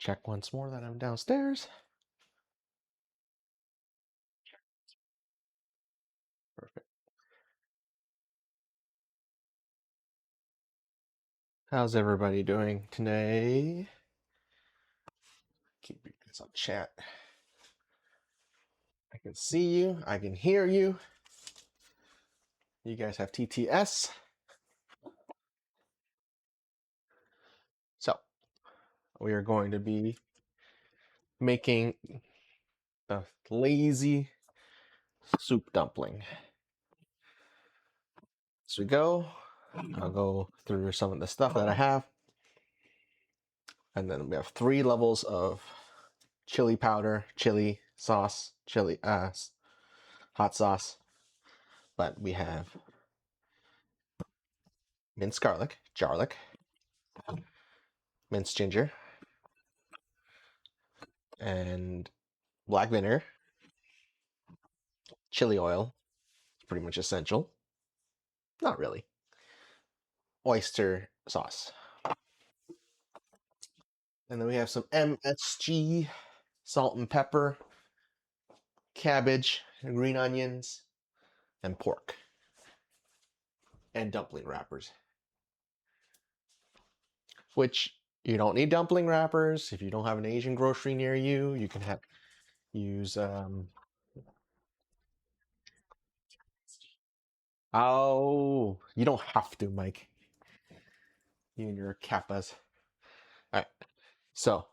Check once more that I'm downstairs. Perfect. How's everybody doing today? Keep this on chat. I can see you. I can hear you. You guys have TTS. So, we are going to be making the lazy soup dumpling. As we go, I'll go through some of the stuff that I have. And then we have 3 levels of chili powder, chili sauce, chili hot sauce. But we have minced garlic, minced ginger, and black vinegar, chili oil. It's pretty much essential. Not really. Oyster sauce. And then we have some MSG, salt and pepper, cabbage, green onions, and pork. And dumpling wrappers. Which you don't need dumpling wrappers. If you don't have an Asian grocery near you, you can use oh, you don't have to, Mike. You and your kappas. All right. So,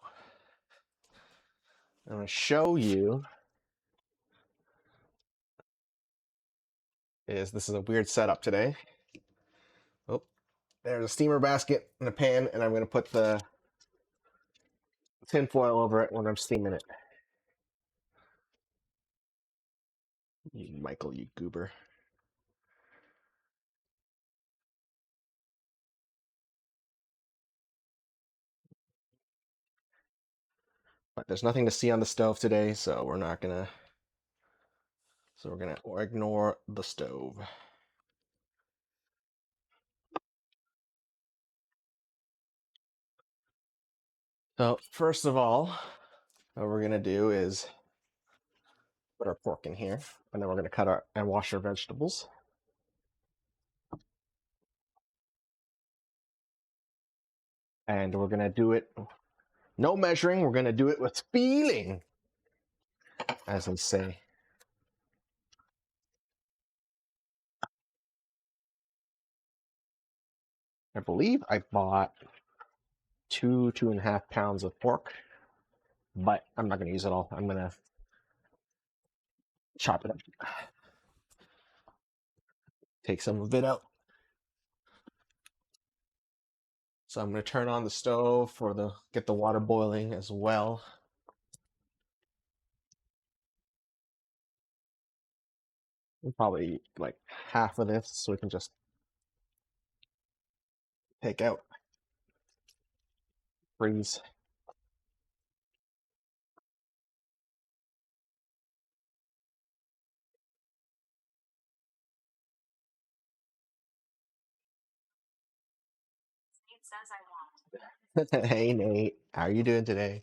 I'm going to show you this is a weird setup today. Oh, there's a steamer basket and a pan, and I'm going to put the tin foil over it when I'm steaming it. You, Michael, you goober. But there's nothing to see on the stove today, so we're not gonna. So we're gonna ignore the stove. So first of all, what we're gonna do is put our pork in here, and then we're gonna cut our and wash our vegetables. And we're gonna do it. No measuring. We're gonna do it with feeling, as they say. I believe I bought 2.5 pounds of pork, but I'm not gonna use it all. I'm gonna chop it up. Take some of it out. So I'm going to turn on the stove for get the water boiling as well. And probably like half of this so we can just take out, freeze. Hey Nate, how are you doing today?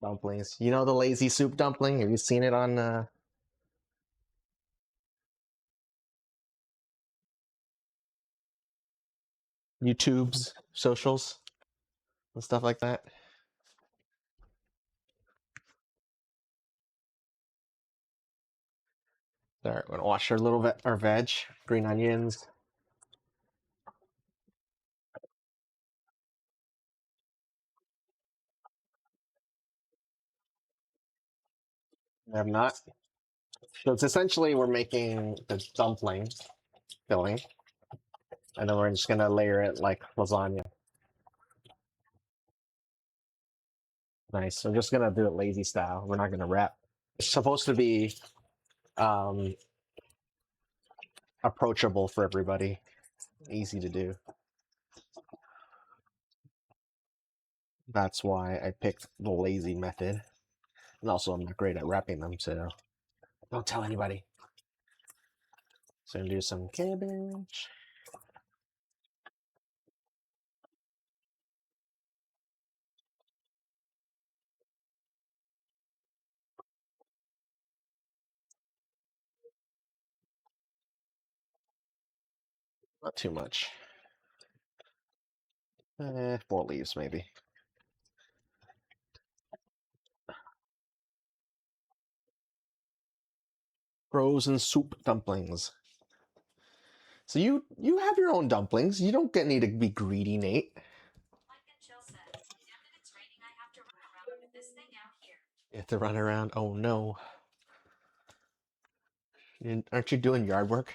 Dumplings. You know the lazy soup dumpling? Have you seen it on YouTube's socials and stuff like that? All right, we're gonna wash our veg, green onions. I have not. So it's essentially we're making the dumpling filling, and then we're just gonna layer it like lasagna. Nice. I'm just gonna do it lazy style. We're not gonna wrap. It's supposed to be um, approachable for everybody, easy to do. That's why I picked the lazy method. And also, I'm not great at wrapping them, so don't tell anybody. So I'm gonna do some cabbage. Not too much. 4 leaves maybe. Frozen soup dumplings. So you have your own dumplings. You don't get need to be greedy, Nate. You have to run around. Oh no. Aren't you doing yard work?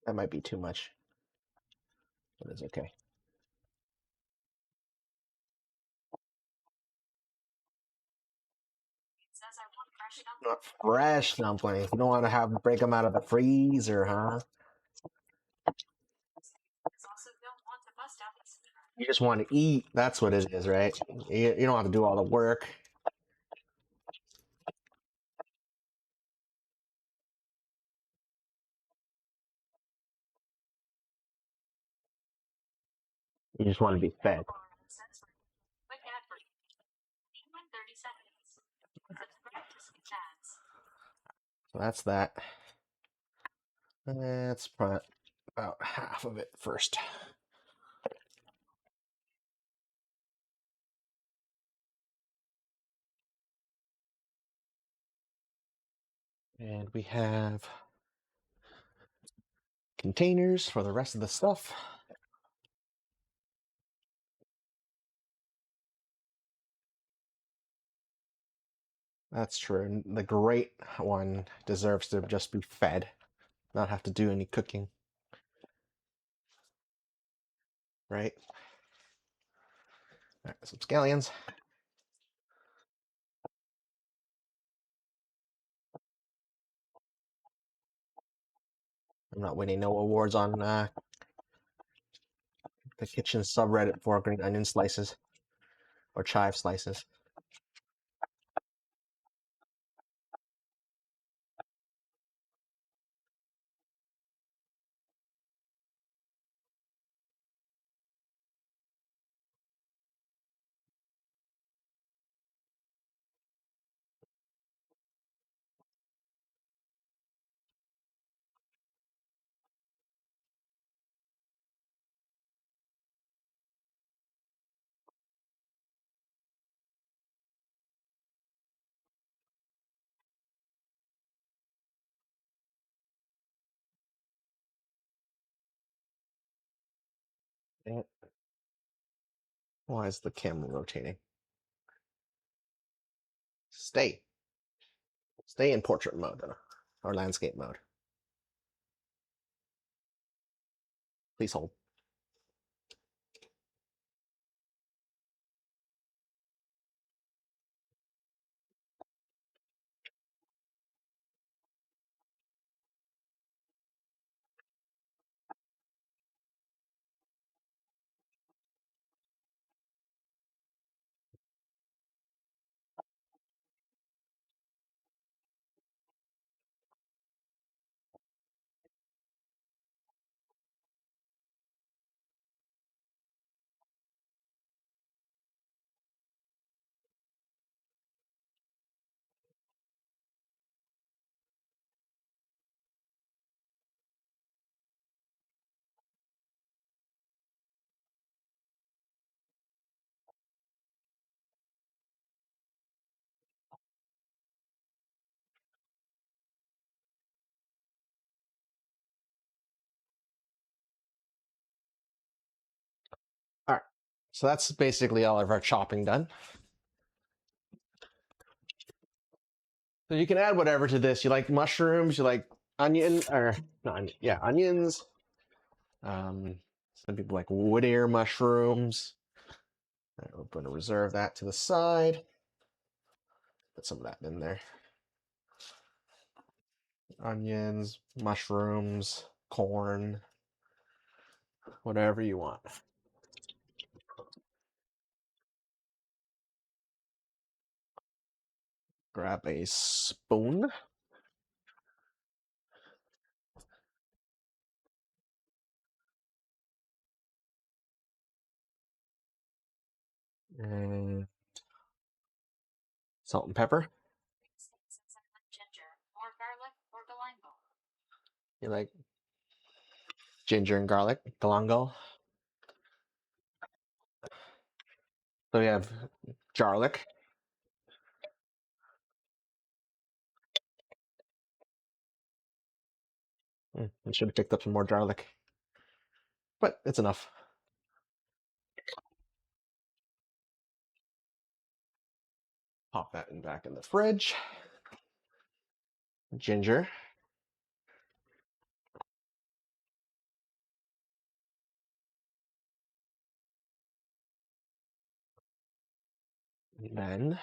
That might be too much, but it's okay. Not fresh dumplings. You don't want to have break them out of the freezer, huh? You just want to eat. That's what it is, right? You don't have to do all the work. You just want to be fed. So that's that. Let's put about half of it first. And we have containers for the rest of the stuff. That's true. The great one deserves to just be fed, not have to do any cooking, right? All right, some scallions. I'm not winning no awards on the kitchen subreddit for green onion slices or chive slices. And why is the camera rotating? Stay. Stay in portrait mode or landscape mode. Please hold. All right. So that's basically all of our chopping done. So you can add whatever to this. You like mushrooms, you like onion, or not onion, yeah, onions. Some people like wood ear mushrooms. All right, we're going to reserve that to the side. Put some of that in there. Onions, mushrooms, corn, whatever you want. Grab a spoon. And salt and pepper. You like ginger and garlic, galangal. So we have garlic. I should have picked up some more garlic, but it's enough. Pop that back in the fridge. Ginger. And then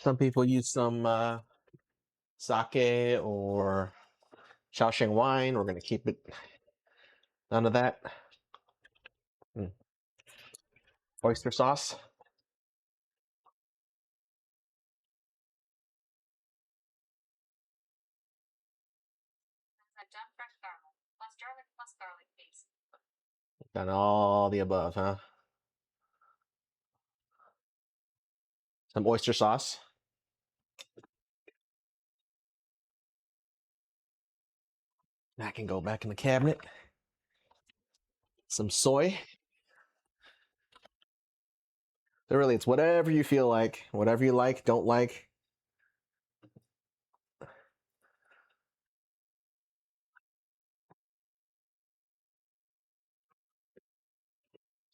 some people use some sake or Shaoxing wine. We're going to keep it none of that. Oyster sauce. Done all the above, huh? Some oyster sauce. That can go back in the cabinet. Some soy. So really, it's whatever you feel like, whatever you like, don't like.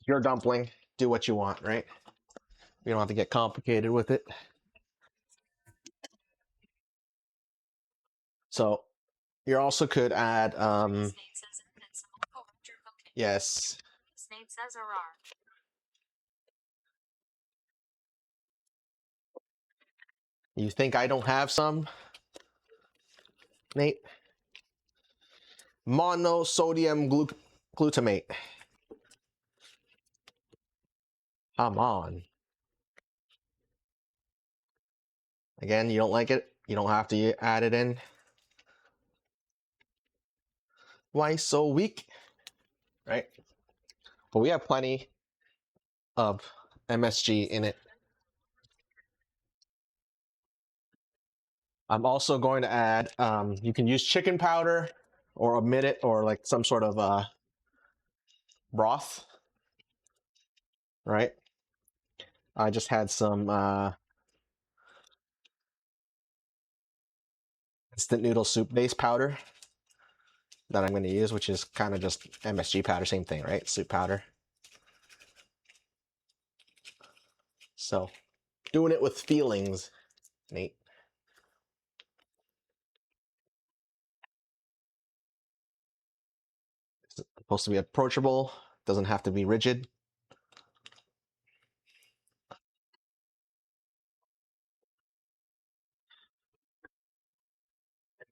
Your dumpling, do what you want, right? You don't have to get complicated with it. So you also could add, yes. You think I don't have some, Nate? Monosodium glutamate. Come on. Again, you don't like it? You don't have to add it in. Why so weak? Right? But we have plenty of MSG in it. I'm also going to add, you can use chicken powder or omit it or like some sort of broth, right? I just had some instant noodle soup base powder that I'm going to use, which is kind of just MSG powder, same thing, right? Soup powder. So, doing it with feelings, Nate. It's supposed to be approachable, doesn't have to be rigid.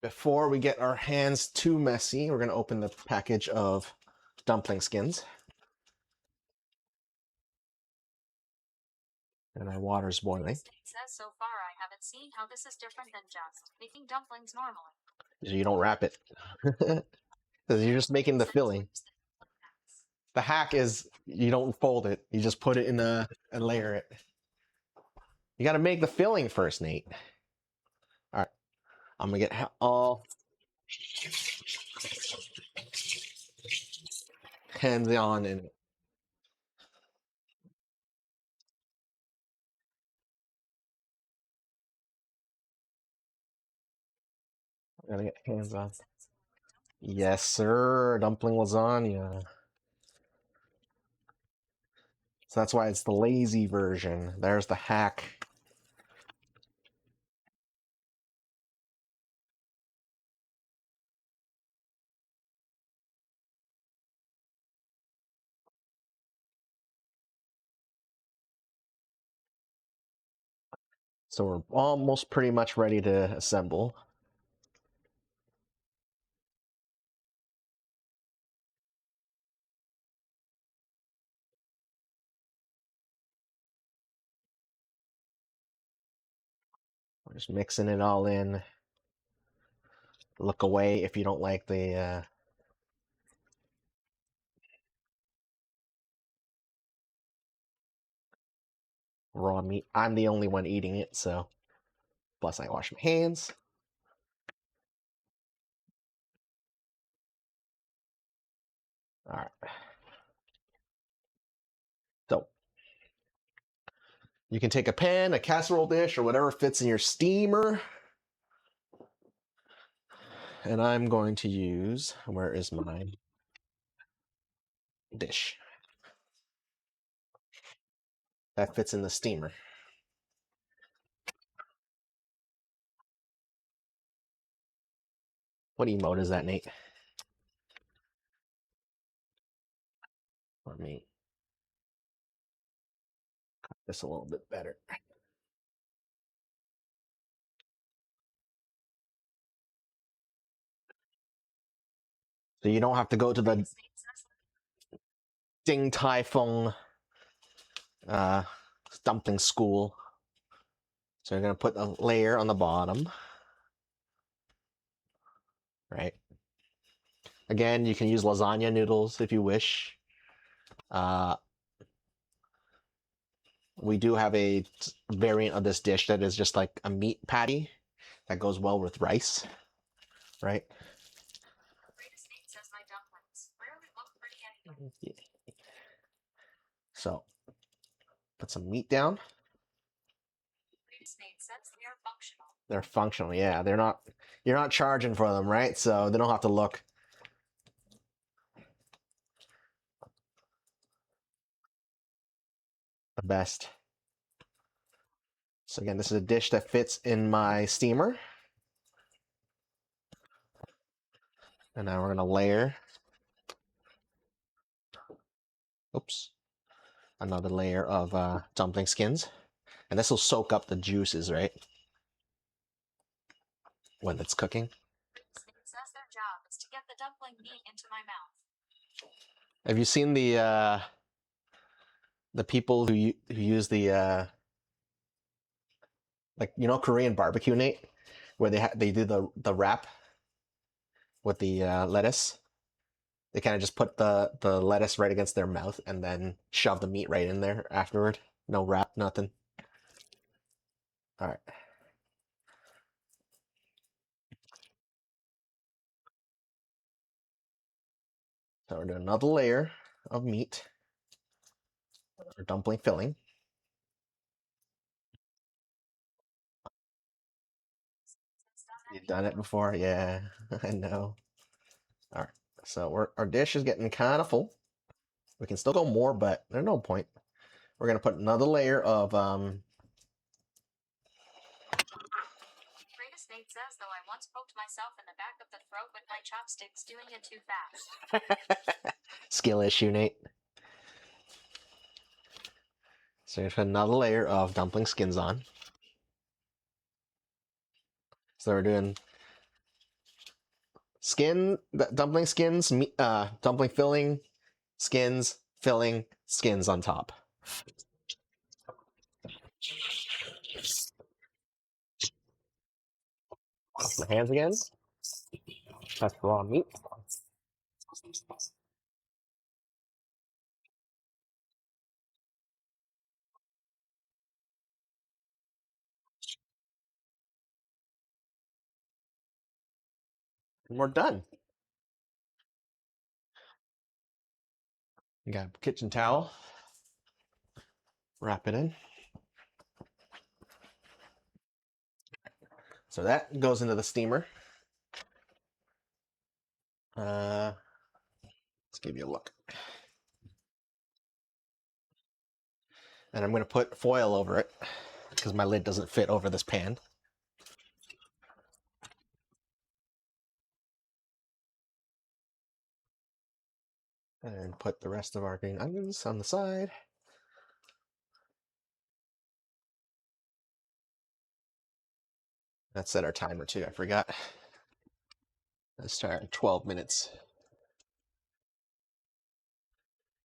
Before we get our hands too messy, we're going to open the package of dumpling skins. And our water's boiling. It says so far I haven't seen how this is different than just making dumplings normally. You don't wrap it. Because you're just making the filling. The hack is you don't fold it. You just put it in and layer it. You got to make the filling first, Nate. All right. I'm going to get all hands on in it. I gotta get hands on. Yes, sir. Dumpling lasagna. So that's why it's the lazy version. There's the hack. So we're almost pretty much ready to assemble. We're just mixing it all in. Look away if you don't like the raw meat. I'm the only one eating it, so plus I wash my hands. All right. So you can take a pan, a casserole dish, or whatever fits in your steamer. And I'm going to use, where is my dish? That fits in the steamer. What emote is that, Nate? Let me cut this a little bit better. So you don't have to go to the Ding Tai Fung uh, dumpling school. So you're going to put a layer on the bottom, right? Again, you can use lasagna noodles if you wish. We do have a variant of this dish that is just like a meat patty that goes well with rice, right? Yeah. So put some meat down. They're functional, yeah. They're not. You're not charging for them, right? So they don't have to look the best. So again, this is a dish that fits in my steamer. And now we're gonna layer. Oops. Another layer of dumpling skins. And this will soak up the juices, right? When it's cooking. Says their job is to get the dumpling meat into my mouth. Have you seen the people who use the like Korean barbecue, Nate, where they do the wrap with the lettuce? They kind of just put the lettuce right against their mouth and then shove the meat right in there afterward. No wrap, nothing. All right. So we're doing another layer of meat or dumpling filling. You've done it before, yeah. I know. All right. So our dish is getting kind of full. We can still go more, but there's no point. We're gonna put another layer of Greatest Nate says, though I once poked myself in the back of the throat with my chopsticks doing it too fast. Skill issue, Nate. So we're gonna put another layer of dumpling skins on. So we're doing dumpling skins, dumpling filling, skins on top. Wash my hands again. That's the raw meat. And we're done. You got a kitchen towel. Wrap it in. So that goes into the steamer. Let's give you a look. And I'm going to put foil over it because my lid doesn't fit over this pan. And put the rest of our green onions on the side. Let's set our timer too, I forgot. Let's start at 12 minutes.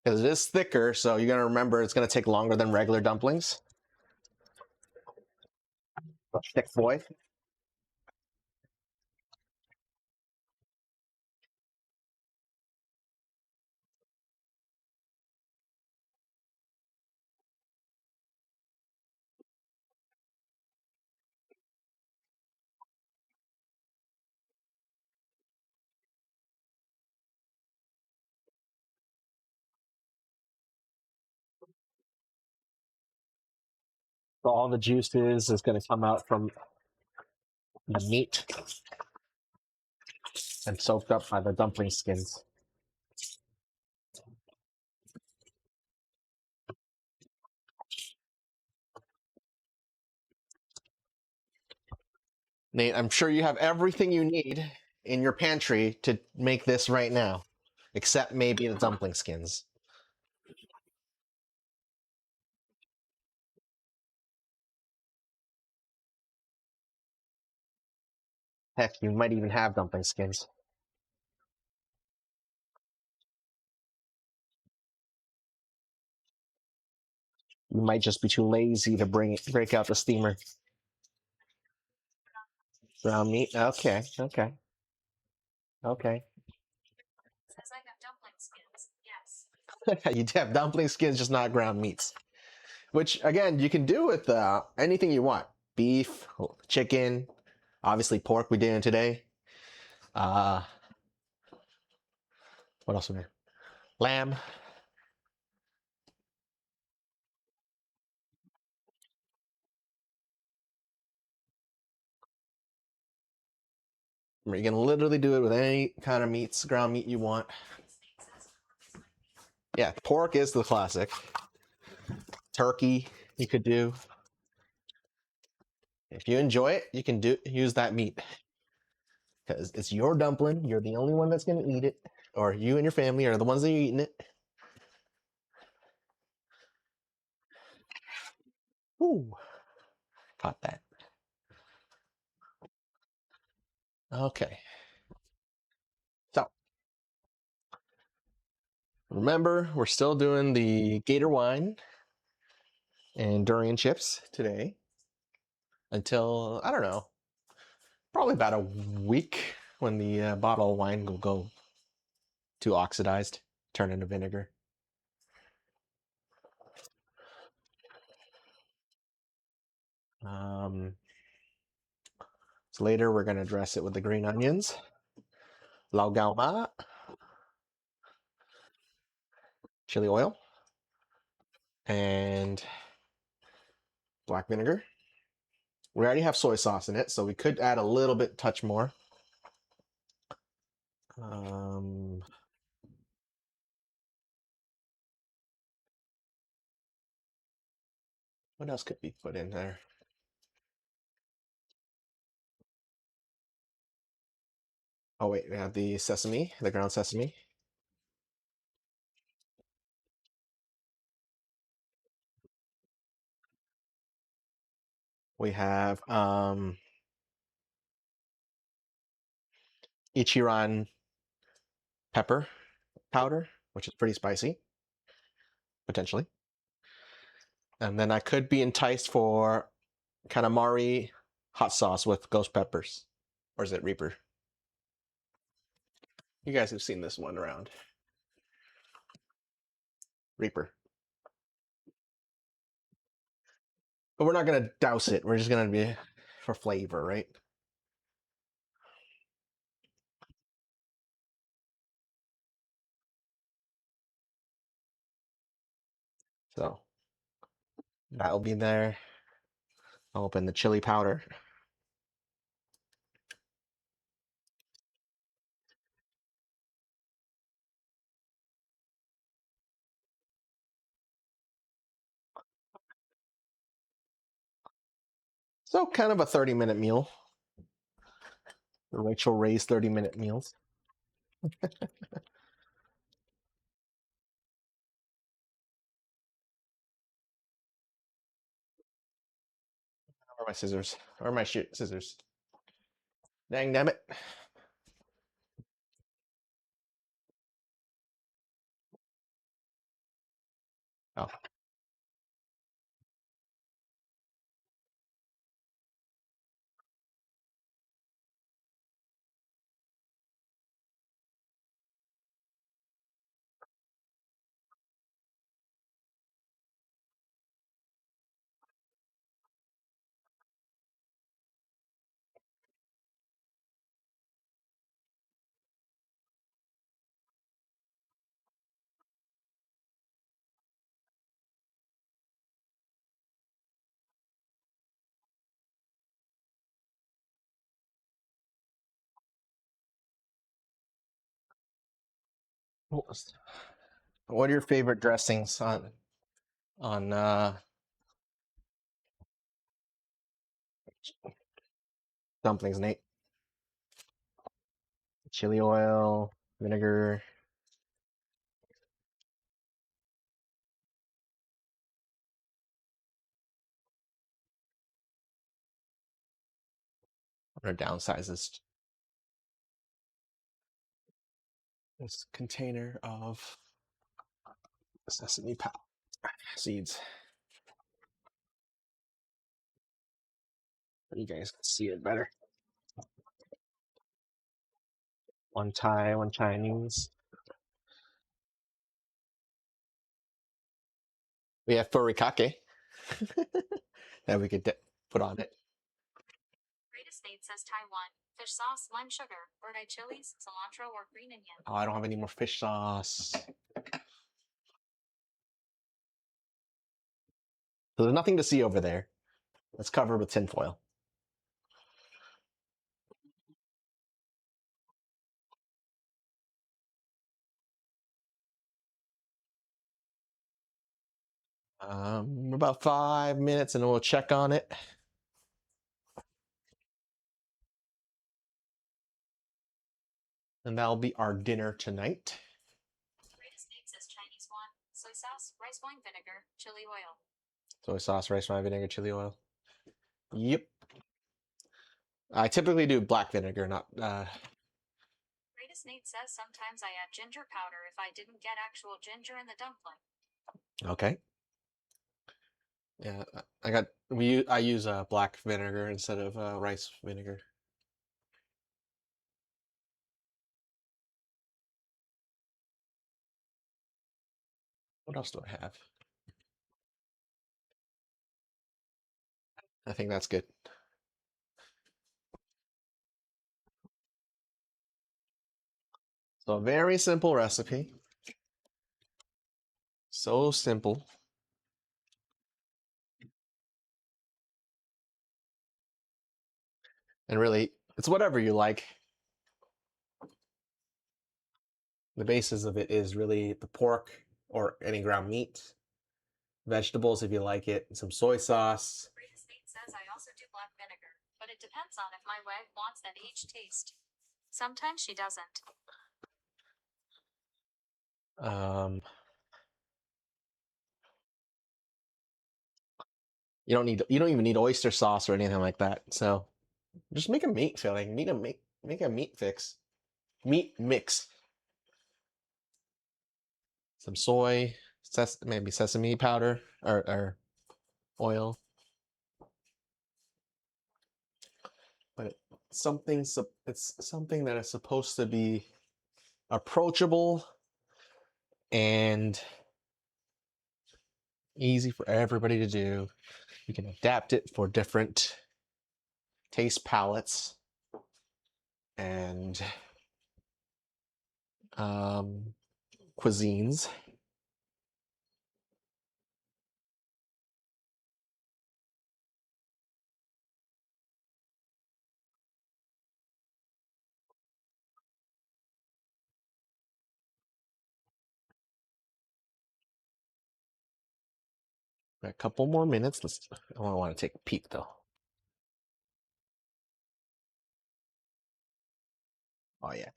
Because it is thicker, so you're going to remember it's going to take longer than regular dumplings. A thick boy. So all the juices is going to come out from the meat and soaked up by the dumpling skins. Nate, I'm sure you have everything you need in your pantry to make this right now, except maybe the dumpling skins. Heck, you might even have dumpling skins. You might just be too lazy to break out the steamer. Ground meat. Okay, okay, okay. You have dumpling skins, just not ground meats. Which again, you can do with anything you want: beef, chicken, obviously pork. We did today. Uh, what else we have? Lamb. You can literally do it with any kind of meats, ground meat you want. Yeah, pork is the classic. Turkey, you could do. If you enjoy it, you can use that meat because it's your dumpling. You're the only one that's going to eat it, or you and your family are the ones that are eating it. Ooh, caught that. Okay, so remember, we're still doing the gator wine and durian chips today until I don't know, probably about a week when the bottle of wine will go too oxidized, turn into vinegar. Um, so later we're gonna dress it with the green onions, lau gao ma, chili oil, and black vinegar. We already have soy sauce in it, so we could add a little bit, touch more. Um, what else could be put in there? Oh wait, we have the sesame, the ground sesame. We have Ichiran pepper powder, which is pretty spicy, potentially. And then I could be enticed for Katamari hot sauce with ghost peppers. Or is it Reaper? You guys have seen this one around. Reaper. But we're not going to douse it. We're just going to be for flavor, right? So that'll be there. I'll open the chili powder. So kind of a 30-minute meal. The Rachel Ray's 30-minute meals. Or my scissors. Or my scissors. Dang damn it. Oh. What are your favorite dressings on dumplings, Nate? Chili oil, vinegar, or downsizes this container of sesame seeds. You guys can see it better. One Thai, one Chinese. We have furikake that we could put on it. Greatest Nate says Taiwan. Fish sauce, lime sugar, bird-eye chilies, cilantro, or green onion. Oh, I don't have any more fish sauce. So there's nothing to see over there. Let's cover with tinfoil. About 5 minutes and we'll check on it. And that'll be our dinner tonight. Greatest Nate says Chinese one. Soy sauce, rice wine vinegar, chili oil. Soy sauce, rice wine vinegar, chili oil. Yep. I typically do black vinegar, not. Greatest Nate says sometimes I add ginger powder if I didn't get actual ginger in the dumpling. Okay. Yeah, I use black vinegar instead of rice vinegar. What else do I have? I think that's good. So a very simple recipe. So simple. And really, it's whatever you like. The basis of it is really the pork or any ground meat, vegetables if you like it, some soy sauce. Greatest Nate says I also do black vinegar, but it depends on if my wife wants that aged taste. Sometimes she doesn't. Um, you don't even need oyster sauce or anything like that. So just make a meat filling. Make a meat fix. Meat mix. Some soy, maybe sesame powder or oil. But it's something that is supposed to be approachable and easy for everybody to do. You can adapt it for different taste palettes and cuisines. A couple more minutes. I want to take a peek though. Oh yeah.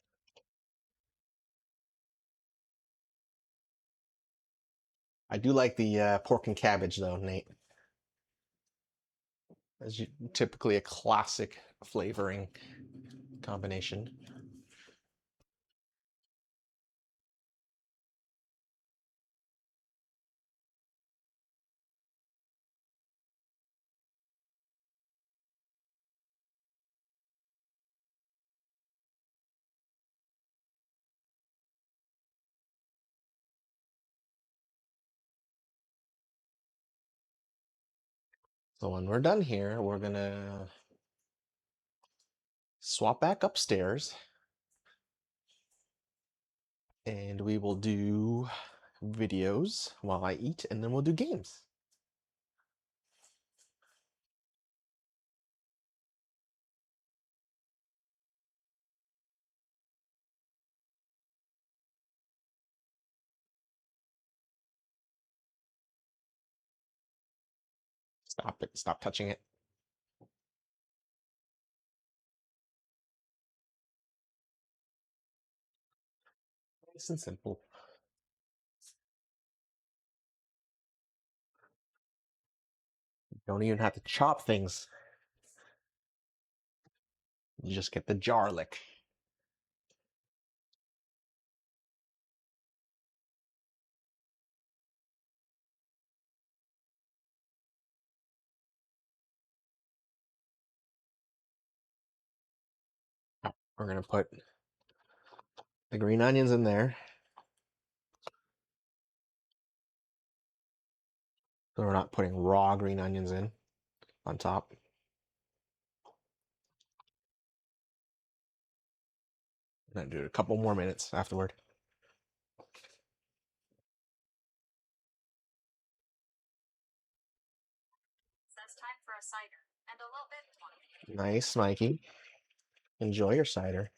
I do like the pork and cabbage though, Nate. As typically a classic flavoring combination. So when we're done here, we're gonna swap back upstairs and we will do videos while I eat and then we'll do games. Stop it. Stop touching it. Nice and simple. Don't even have to chop things. You just get the jar lick. We're gonna put the green onions in there. So we're not putting raw green onions in on top. I'm gonna do it a couple more minutes afterward. Says time for a cider and a little bit more. Nice, Mikey. Enjoy your cider.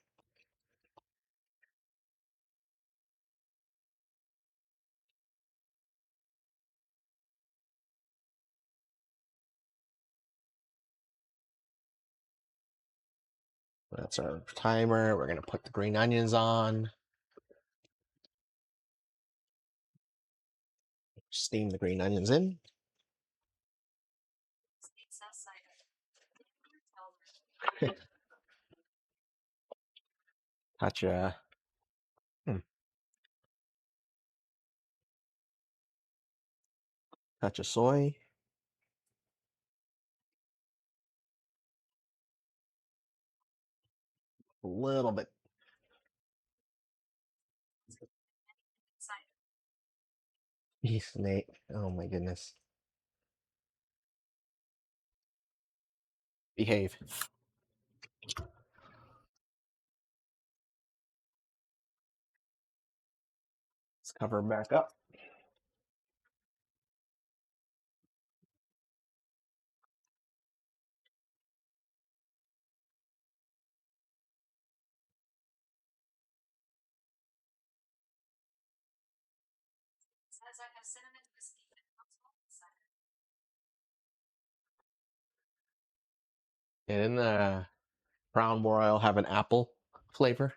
That's our timer. We're gonna put the green onions on. Steam the green onions in. It says cider. Touch touch of soy. A little bit. Cider. Jeez, Nate. Oh my goodness. Behave. Let's cover back up. It says I have cinnamon whiskey and cider. And in the brown broil have an apple flavor.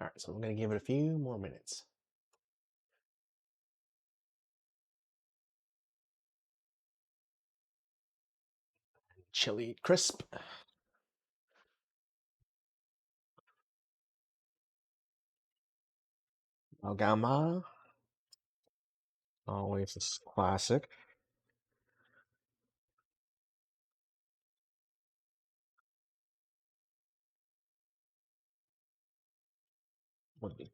All right, so I'm gonna give it a few more minutes. Chili crisp. Algama. Always a classic. What do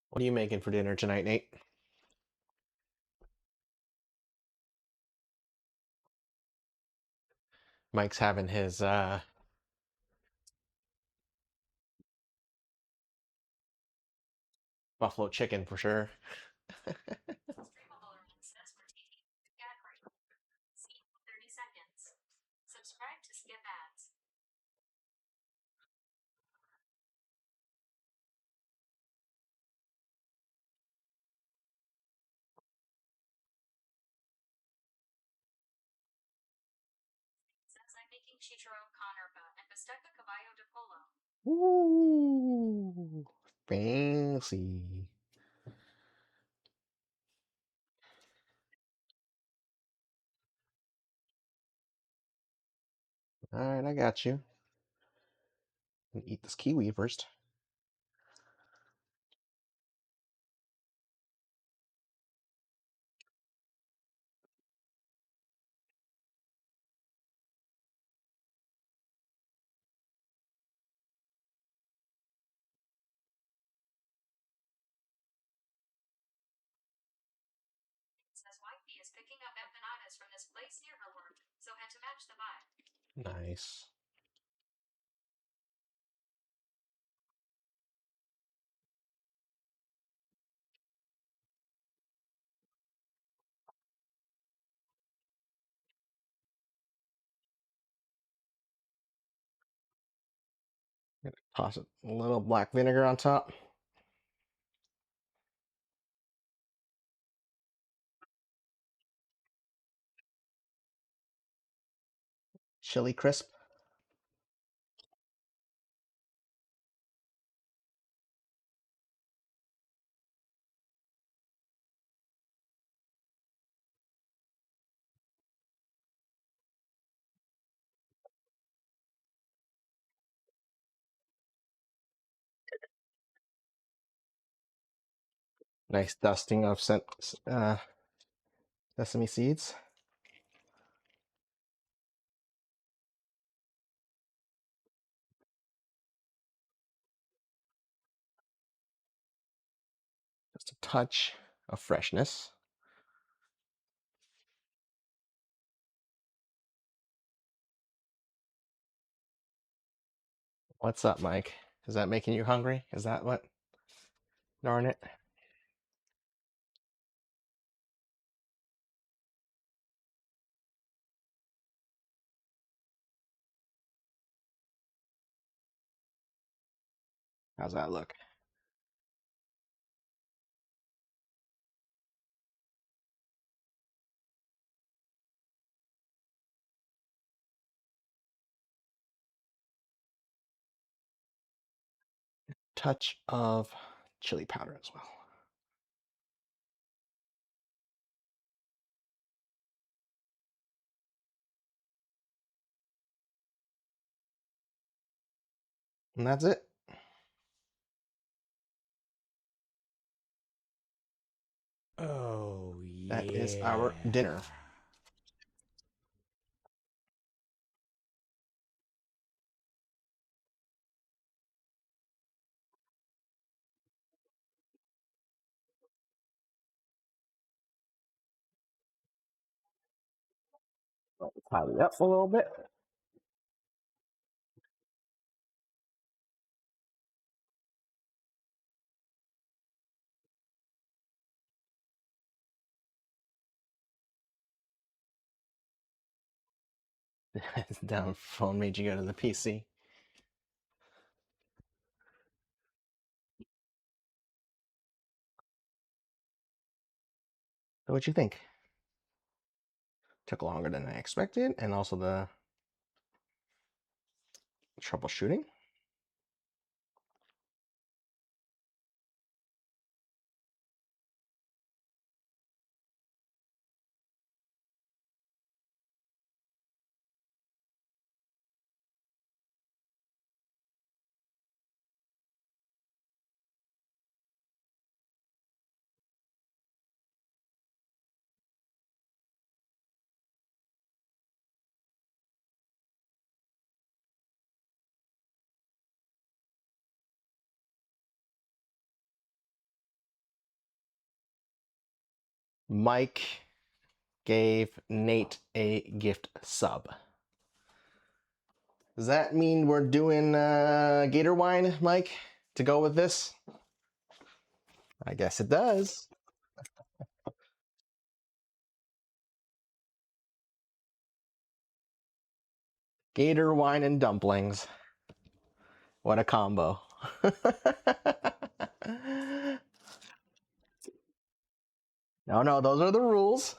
what are you making for dinner tonight, Nate? Mike's having his buffalo chicken for sure. Says we're taking cat break. See 30 seconds. Subscribe to skip ads. Says I'm making chicharron con herba and bistecca caballo de polo. Ooh, fancy. All right, I got you. Eat this kiwi first. Says wifey is picking up empanadas from this place near her work, so had to match the vibe. Nice. Toss a little black vinegar on top. Chili crisp. Nice dusting of sesame seeds. Just a touch of freshness. What's up, Mike? Is that making you hungry? Is that what? Darn it. How's that look? Touch of chili powder as well. And that's it. Oh, yeah. That is our dinner. Tidy it up a little bit. Down phone made you go to the PC. So what'd you think? Took longer than I expected, and also the troubleshooting. Mike gave Nate a gift sub. Does that mean we're doing Gator wine, Mike, to go with this? I guess it does. Gator wine and dumplings. What a combo. No, those are the rules.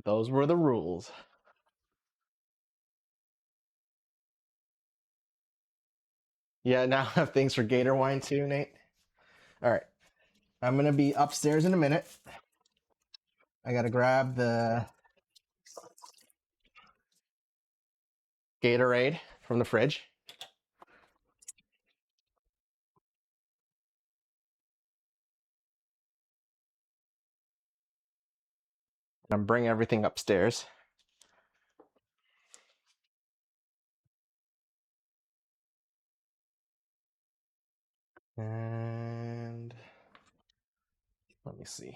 Those were the rules. Yeah, now I have things for Gator wine too, Nate. All right. I'm going to be upstairs in a minute. I got to grab the Gatorade from the fridge. I'm bringing everything upstairs. And me see.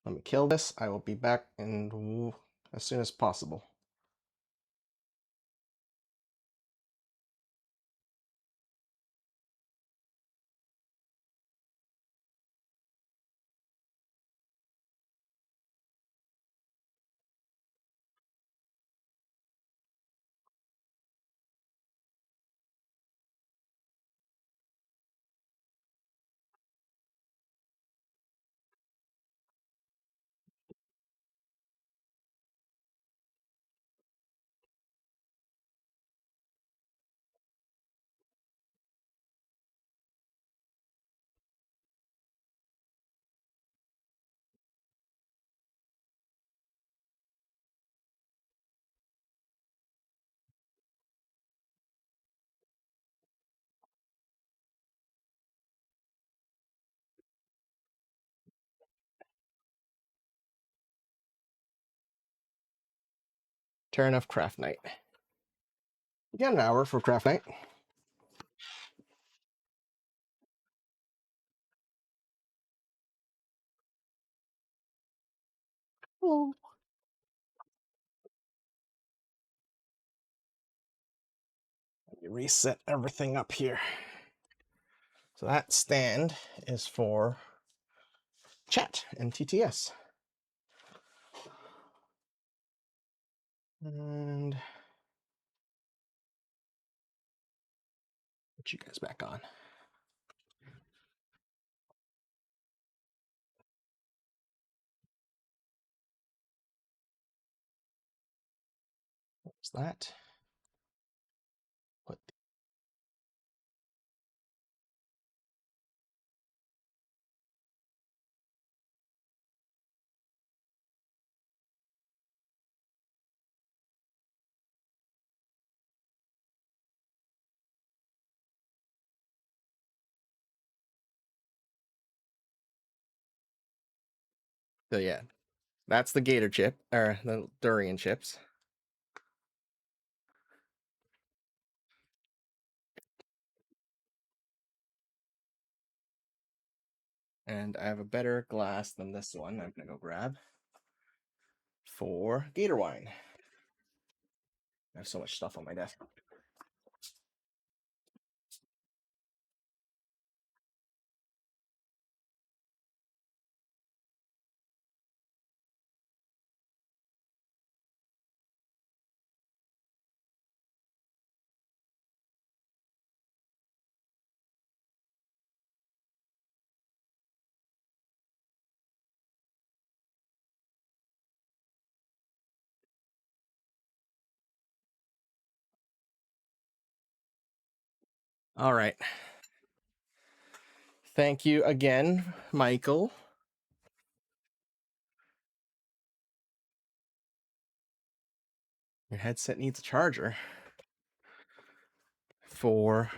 Let me kill this. I will be back in as soon as possible. Turn of Craft Night. You got an hour for Craft Night. Oh. Let me reset everything up here. So that stand is for chat and TTS. And put you guys back on. What's that? Put so yeah, that's the gator chip or the durian chips. And I have a better glass than this one. I'm gonna go grab for gator wine. I have so much stuff on my desk. All right. Thank you again, Michael. Your headset needs a charger. For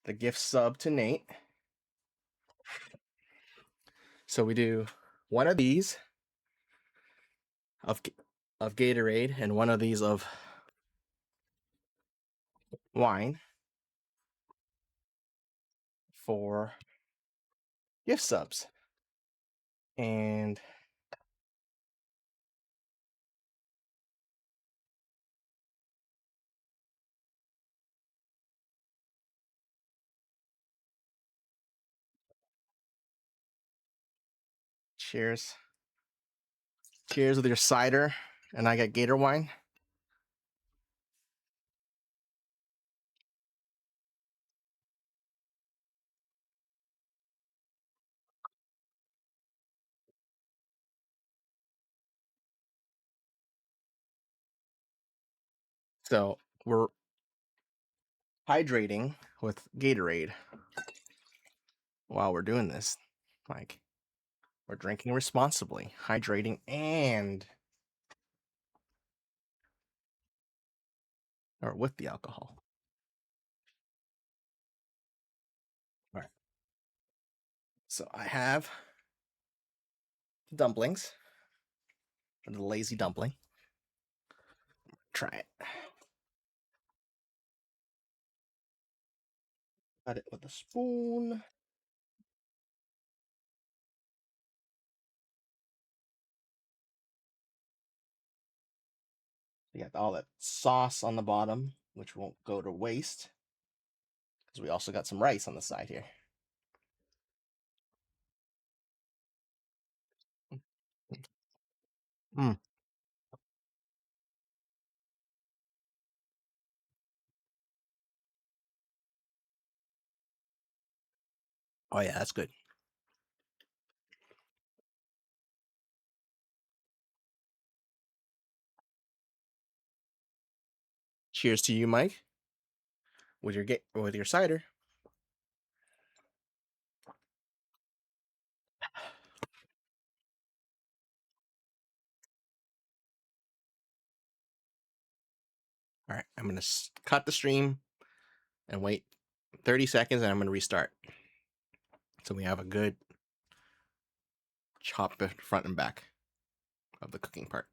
the gift sub to Nate. So we do one of these of Gatorade and one of these of wine for gift subs. And cheers. Cheers with your cider. And I got Gator wine. So we're hydrating with Gatorade while we're doing this. Like, we're drinking responsibly, hydrating, and or with the alcohol. All right. So I have the dumplings, or the lazy dumpling. Try it. Cut it with a spoon. You got all that sauce on the bottom, which won't go to waste. Because we also got some rice on the side here. Mm. Oh yeah, that's good. Cheers to you, Mike. With your cider. All right, I'm gonna cut the stream and wait 30 seconds, and I'm gonna restart. So we have a good chop front and back of the cooking part.